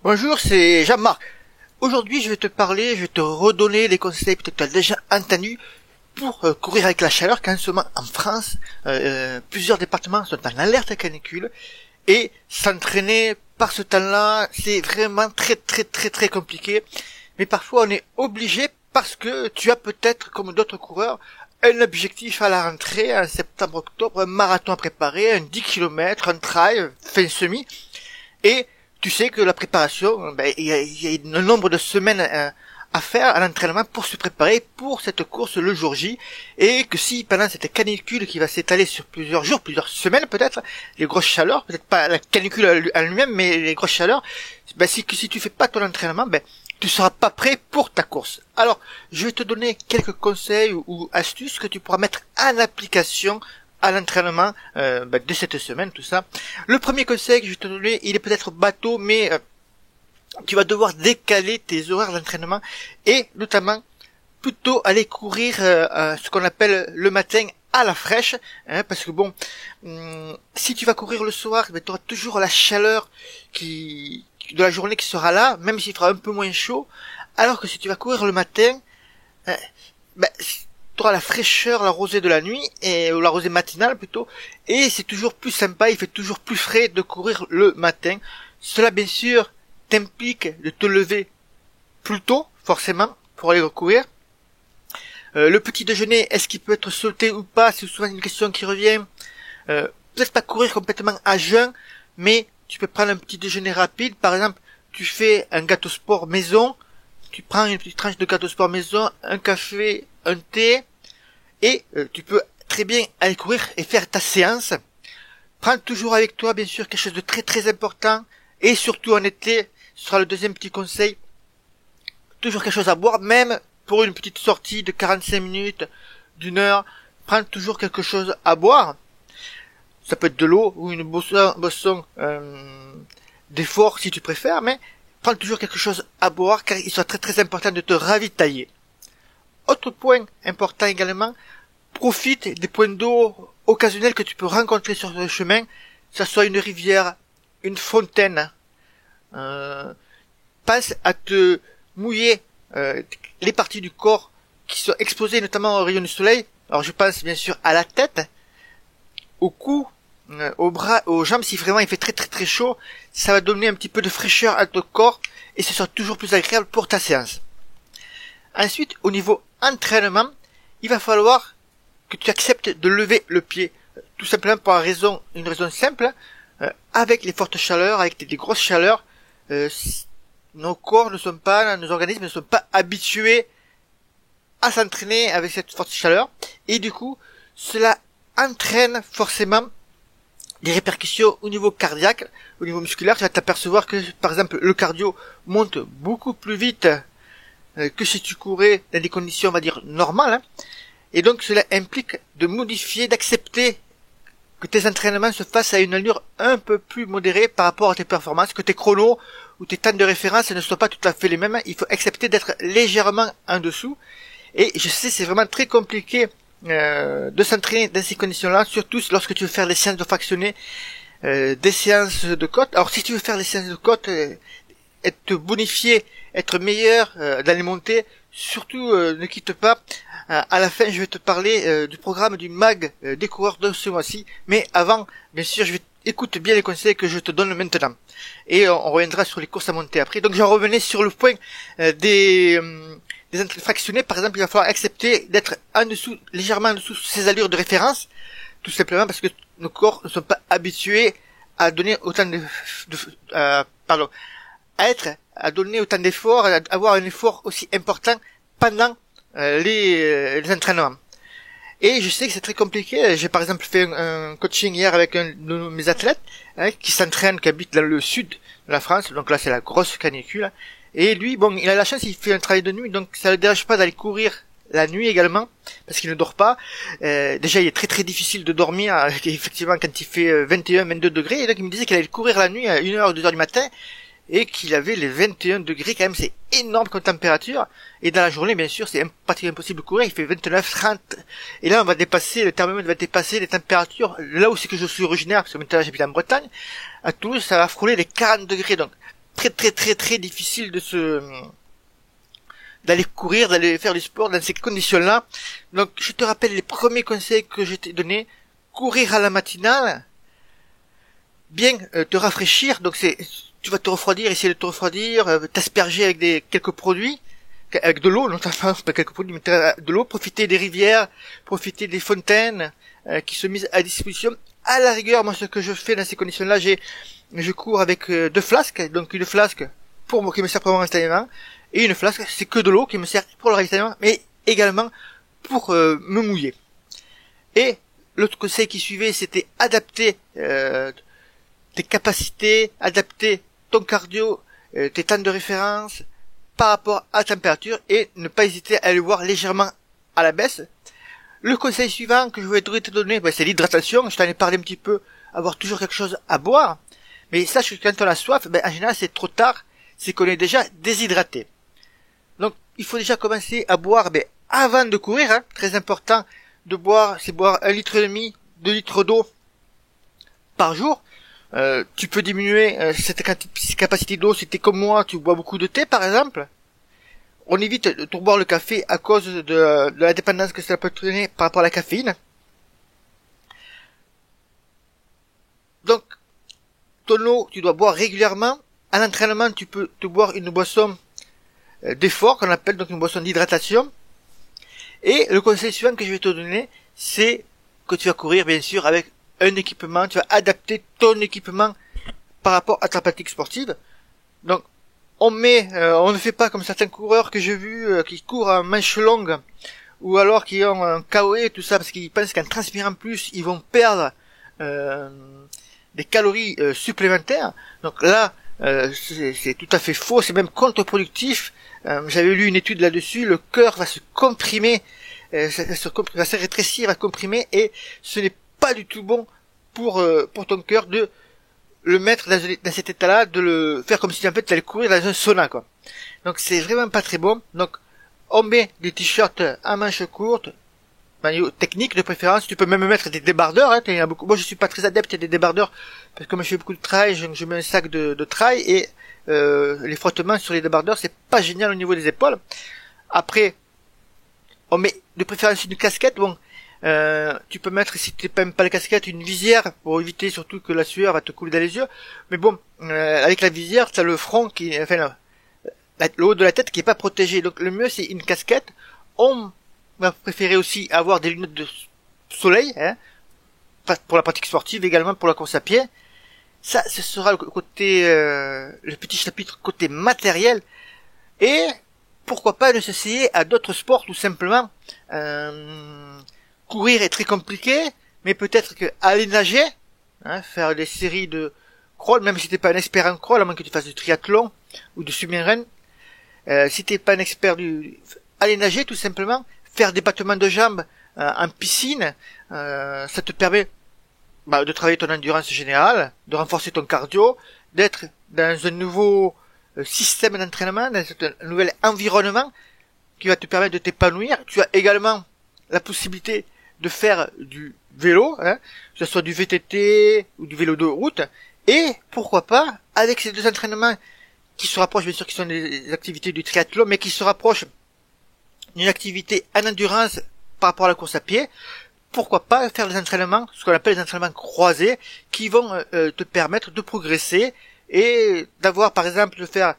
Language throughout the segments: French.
Bonjour, c'est Jean-Marc. Aujourd'hui, je vais te parler, je vais te redonner des conseils peut-être que tu as déjà entendus pour courir avec la chaleur, car en ce moment, en France, plusieurs départements sont en alerte à canicule, et s'entraîner par ce temps-là, c'est vraiment très compliqué. Mais parfois, on est obligé parce que tu as peut-être, comme d'autres coureurs, un objectif à la rentrée, en septembre-octobre, un marathon à préparer, un 10 km, un trail, fin semi, et tu sais que la préparation, il y a un nombre de semaines à faire à l'entraînement pour se préparer pour cette course le jour J, et que si pendant cette canicule qui va s'étaler sur plusieurs jours, plusieurs semaines peut-être, les grosses chaleurs, peut-être pas la canicule en lui-même, mais les grosses chaleurs, si tu fais pas ton entraînement, tu seras pas prêt pour ta course. Alors, je vais te donner quelques conseils ou astuces que tu pourras mettre en application à l'entraînement de cette semaine, tout ça. Le premier conseil que je vais te donner, il est peut-être bateau, mais tu vas devoir décaler tes horaires d'entraînement et notamment plutôt aller courir ce qu'on appelle le matin à la fraîche, parce que si tu vas courir le soir, tu auras toujours la chaleur de la journée qui sera là, même s'il fera un peu moins chaud, alors que si tu vas courir le matin, tu auras la fraîcheur, la rosée de la nuit, ou la rosée matinale plutôt, et c'est toujours plus sympa, il fait toujours plus frais de courir le matin. Cela bien sûr t'implique de te lever plus tôt, forcément, pour aller courir. Le petit déjeuner, est-ce qu'il peut être sauté ou pas? C'est souvent une question qui revient. Peut-être pas courir complètement à jeun, mais tu peux prendre un petit déjeuner rapide. Par exemple, tu fais un gâteau sport maison, tu prends une petite tranche de gâteau sport maison, un café, un thé, et tu peux très bien aller courir et faire ta séance. Prends toujours avec toi, bien sûr, quelque chose de très important, et surtout en été, ce sera le deuxième petit conseil, toujours quelque chose à boire, même pour une petite sortie de 45 minutes, d'une heure, prends toujours quelque chose à boire. Ça peut être de l'eau ou une boisson d'effort si tu préfères, mais prends toujours quelque chose à boire car il sera très important de te ravitailler. Autre point important également, profite des points d'eau occasionnels que tu peux rencontrer sur le chemin, que ce soit une rivière, une fontaine. Pense à te mouiller les parties du corps qui sont exposées notamment aux rayons du soleil. Alors je pense bien sûr à la tête, au cou, aux bras, aux jambes. Si vraiment il fait très chaud, ça va donner un petit peu de fraîcheur à ton corps et ce sera toujours plus agréable pour ta séance. Ensuite, au niveau entraînement, il va falloir que tu acceptes de lever le pied, tout simplement pour une raison simple, avec les fortes chaleurs, avec des grosses chaleurs, nos organismes ne sont pas habitués à s'entraîner avec cette forte chaleur, et du coup, cela entraîne forcément des répercussions au niveau cardiaque, au niveau musculaire. Tu vas t'apercevoir que, par exemple, le cardio monte beaucoup plus vite que si tu courais dans des conditions, on va dire, normales, et donc cela implique de modifier, d'accepter que tes entraînements se fassent à une allure un peu plus modérée par rapport à tes performances, que tes chronos ou tes temps de référence ne soient pas tout à fait les mêmes. Il faut accepter d'être légèrement en dessous. Et je sais, c'est vraiment très compliqué de s'entraîner dans ces conditions-là, surtout lorsque tu veux faire des séances de fractionnés, des séances de côte. Alors si tu veux faire des séances de côte, être bonifié, être meilleur dans les montées, surtout ne quitte pas. À la fin, je vais te parler du programme du MAG des coureurs de ce mois-ci. Mais avant, bien sûr, écoute bien les conseils que je te donne maintenant. Et on reviendra sur les courses à monter après. Donc j'en revenais sur le point des entraînements fractionnés. Par exemple, il va falloir accepter d'être légèrement en dessous ces allures de référence, tout simplement parce que nos corps ne sont pas habitués à donner autant à donner autant d'efforts, à avoir un effort aussi important pendant les entraînements. Et je sais que c'est très compliqué. J'ai par exemple fait un coaching hier avec un de mes athlètes qui habite dans le sud de la France, donc là c'est la grosse canicule, et lui, il a la chance, il fait un travail de nuit, donc ça ne le dérange pas d'aller courir la nuit également, parce qu'il ne dort pas. Déjà il est très difficile de dormir, effectivement quand il fait 21-22 degrés, et donc il me disait qu'il allait courir la nuit à 1h, 2h du matin, et qu'il avait les 21 degrés, quand même c'est énorme comme température, et dans la journée bien sûr c'est pratiquement impossible de courir, il fait 29, 30, et là le thermomètre va dépasser les températures, là où c'est que je suis originaire, parce que maintenant j'habite en Bretagne, à Toulouse ça va frôler les 40 degrés, donc très difficile d'aller courir, d'aller faire du sport dans ces conditions-là. Donc, je te rappelle les premiers conseils que je t'ai donnés. Courir à la matinale, bien te rafraîchir. Donc, tu vas te refroidir, essayer de te refroidir, t'asperger avec quelques produits, avec de l'eau, notamment, pas quelques produits, mais de l'eau, profiter des rivières, profiter des fontaines, qui sont mises à disposition. À la rigueur, moi, ce que je fais dans ces conditions-là, je cours avec 2 flasques, donc une flasque qui me sert pour mon ravitaillement, et une flasque, c'est que de l'eau qui me sert pour le ravitaillement, mais également pour me mouiller. Et l'autre conseil qui suivait, c'était adapter tes capacités, adapter ton cardio, tes temps de référence par rapport à la température, et ne pas hésiter à aller voir légèrement à la baisse. Le conseil suivant que je voudrais te donner, c'est l'hydratation. Je t'en ai parlé un petit peu, avoir toujours quelque chose à boire. Mais sache que quand on a soif, en général c'est trop tard, c'est qu'on est déjà déshydraté. Donc il faut déjà commencer à boire avant de courir, hein. Très important de boire, c'est boire 1,5 litre, 2 litres d'eau par jour. Tu peux diminuer cette capacité d'eau si t'es comme moi, tu bois beaucoup de thé par exemple. On évite de boire le café à cause de la dépendance que cela peut donner par rapport à la caféine. Donc, ton eau, tu dois boire régulièrement. À l'entraînement, tu peux te boire une boisson d'effort, qu'on appelle donc une boisson d'hydratation. Et le conseil suivant que je vais te donner, c'est que tu vas courir, bien sûr, avec un équipement. Tu vas adapter ton équipement par rapport à ta pratique sportive. Donc, on ne fait pas comme certains coureurs que j'ai vus qui courent en manche longue ou alors qui ont un KOE et tout ça parce qu'ils pensent qu'en transpirant plus ils vont perdre des calories supplémentaires. Donc là c'est tout à fait faux, c'est même contre-productif. J'avais lu une étude là-dessus, le cœur va se comprimer, va se rétrécir, va comprimer et ce n'est pas du tout bon pour ton cœur de le mettre dans cet état-là, de le faire comme si en fait tu allais courir dans un sauna quoi. Donc c'est vraiment pas très bon. Donc on met des t-shirts à manches courtes, maillot technique de préférence. Tu peux même mettre des débardeurs, hein. Il y en a beaucoup. Moi je suis pas très adepte des débardeurs parce que moi je fais beaucoup de trail, je mets un sac de trail et les frottements sur les débardeurs c'est pas génial au niveau des épaules. Après on met de préférence une casquette. Bon, tu peux mettre, si tu n'aimes pas la casquette, une visière pour éviter surtout que la sueur va te couler dans les yeux. Mais bon, avec la visière, t'as le front le haut de la tête qui est pas protégé. Donc le mieux c'est une casquette. On va préférer aussi avoir des lunettes de soleil, hein, pour la pratique sportive, également pour la course à pied. Ça, ce sera le côté, le petit chapitre côté matériel. Et pourquoi pas de s'essayer à d'autres sports tout simplement. Courir est très compliqué, mais peut-être que aller nager, hein, faire des séries de crawl, même si t'es pas un expert en crawl, à moins que tu fasses du triathlon ou du submarine, si t'es pas un expert aller nager tout simplement, faire des battements de jambes en piscine, ça te permet de travailler ton endurance générale, de renforcer ton cardio, d'être dans un nouveau système d'entraînement, dans un nouvel environnement qui va te permettre de t'épanouir. Tu as également la possibilité de faire du vélo, hein, que ce soit du VTT ou du vélo de route, et pourquoi pas, avec ces deux entraînements qui se rapprochent, bien sûr, qui sont des activités du triathlon, mais qui se rapprochent d'une activité en endurance par rapport à la course à pied, pourquoi pas faire des entraînements, ce qu'on appelle des entraînements croisés, qui vont te permettre de progresser et d'avoir, par exemple, de faire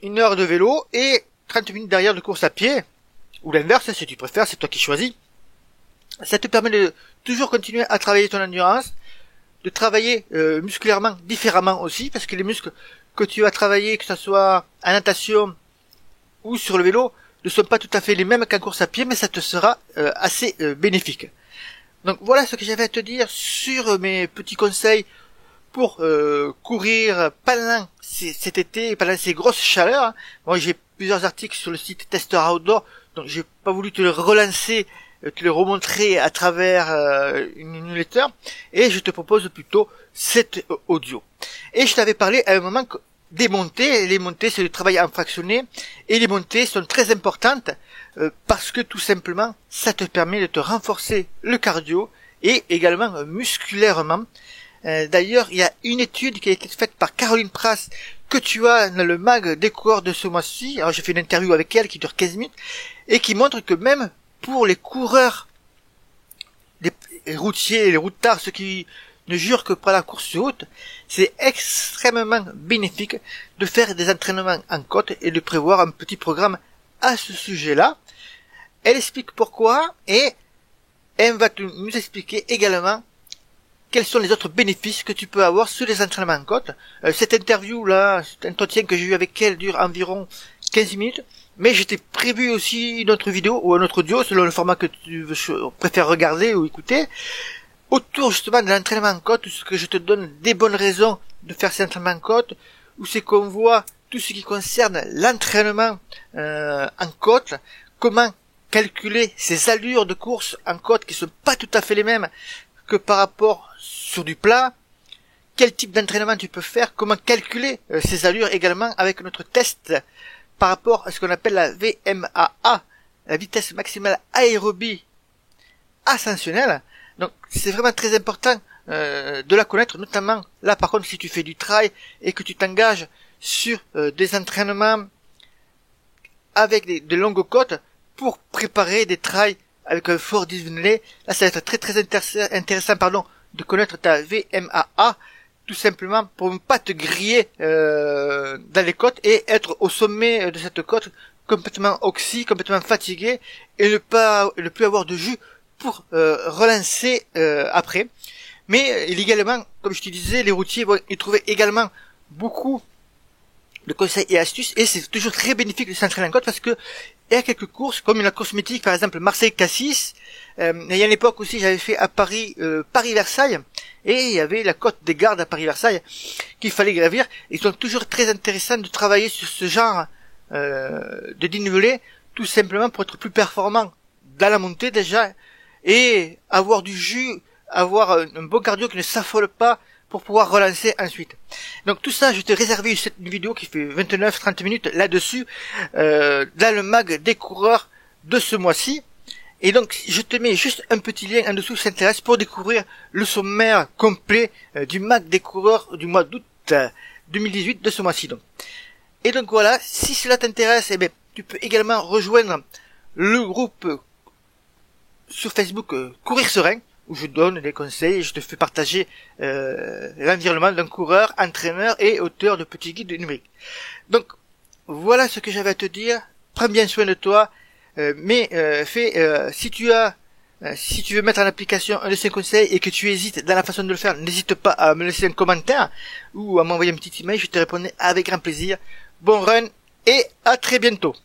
1 heure de vélo et 30 minutes derrière de course à pied, ou l'inverse, si tu préfères, c'est toi qui choisis. Ça te permet de toujours continuer à travailler ton endurance, de travailler musculairement différemment aussi, parce que les muscles que tu vas travailler, que ce soit en natation ou sur le vélo, ne sont pas tout à fait les mêmes qu'en course à pied, mais ça te sera assez bénéfique. Donc voilà ce que j'avais à te dire sur mes petits conseils pour courir pendant cet été, pendant ces grosses chaleurs. Moi j'ai plusieurs articles sur le site Tester Outdoor, donc j'ai pas voulu te le relancer, te le remontrer à travers une newsletter, et je te propose plutôt cet audio. Et je t'avais parlé à un moment des montées. Les montées c'est le travail en fractionné, et les montées sont très importantes parce que tout simplement ça te permet de te renforcer le cardio et également musculairement. D'ailleurs il y a une étude qui a été faite par Caroline Prass que tu as dans le mag des coureurs de ce mois-ci. Alors j'ai fait une interview avec elle qui dure 15 minutes et qui montre que même pour les coureurs, les routiers, les routards, ceux qui ne jurent que par la course sur route, c'est extrêmement bénéfique de faire des entraînements en côte et de prévoir un petit programme à ce sujet-là. Elle explique pourquoi et elle va nous expliquer également quels sont les autres bénéfices que tu peux avoir sur les entraînements en côte. Cette interview-là, cet entretien que j'ai eu avec elle dure environ 15 minutes, mais j'étais prévu aussi une autre vidéo ou un autre audio selon le format que tu préfères regarder ou écouter, autour justement de l'entraînement en côte, ce que je te donne des bonnes raisons de faire cet entraînement en côte, où c'est qu'on voit tout ce qui concerne l'entraînement en côte, comment calculer ces allures de course en côte qui sont pas tout à fait les mêmes que par rapport sur du plat, quel type d'entraînement tu peux faire, comment calculer ces allures également avec notre test par rapport à ce qu'on appelle la VMAA, la vitesse maximale aérobie ascensionnelle. Donc c'est vraiment très important de la connaître, notamment là par contre si tu fais du trail et que tu t'engages sur des entraînements avec des longues côtes pour préparer des trails avec un fort disney. Là ça va être très intéressant de connaître ta VMAA, tout simplement pour ne pas te griller dans les côtes et être au sommet de cette côte complètement oxy, complètement fatigué et ne plus avoir de jus pour relancer après. Mais également, comme je te disais, les routiers vont y trouver également beaucoup de conseils et astuces et c'est toujours très bénéfique de s'entraîner en côte parce que il y a quelques courses, comme la course mythique par exemple Marseille-Cassis, il y a une époque aussi j'avais fait à Paris, Paris-Versailles, et il y avait la côte des Gardes à Paris-Versailles qu'il fallait gravir. Ils sont toujours très intéressants de travailler sur ce genre de dénivelé, tout simplement pour être plus performant dans la montée déjà, et avoir du jus, avoir un bon cardio qui ne s'affole pas pour pouvoir relancer ensuite. Donc tout ça, je t'ai réservé une vidéo qui fait 29-30 minutes là-dessus, dans le mag des coureurs de ce mois-ci. Et donc je te mets juste un petit lien en dessous si ça t'intéresse pour découvrir le sommaire complet du mag des coureurs du mois d'août 2018 de ce mois-ci. Et donc voilà, si cela t'intéresse, eh bien, tu peux également rejoindre le groupe sur Facebook Courir Serein, où je donne des conseils et je te fais partager l'environnement d'un coureur, entraîneur et auteur de petits guides numériques. Donc voilà ce que j'avais à te dire. Prends bien soin de toi, si tu veux mettre en application un de ces conseils et que tu hésites dans la façon de le faire, n'hésite pas à me laisser un commentaire ou à m'envoyer un petit email, je te répondrai avec grand plaisir. Bon run et à très bientôt.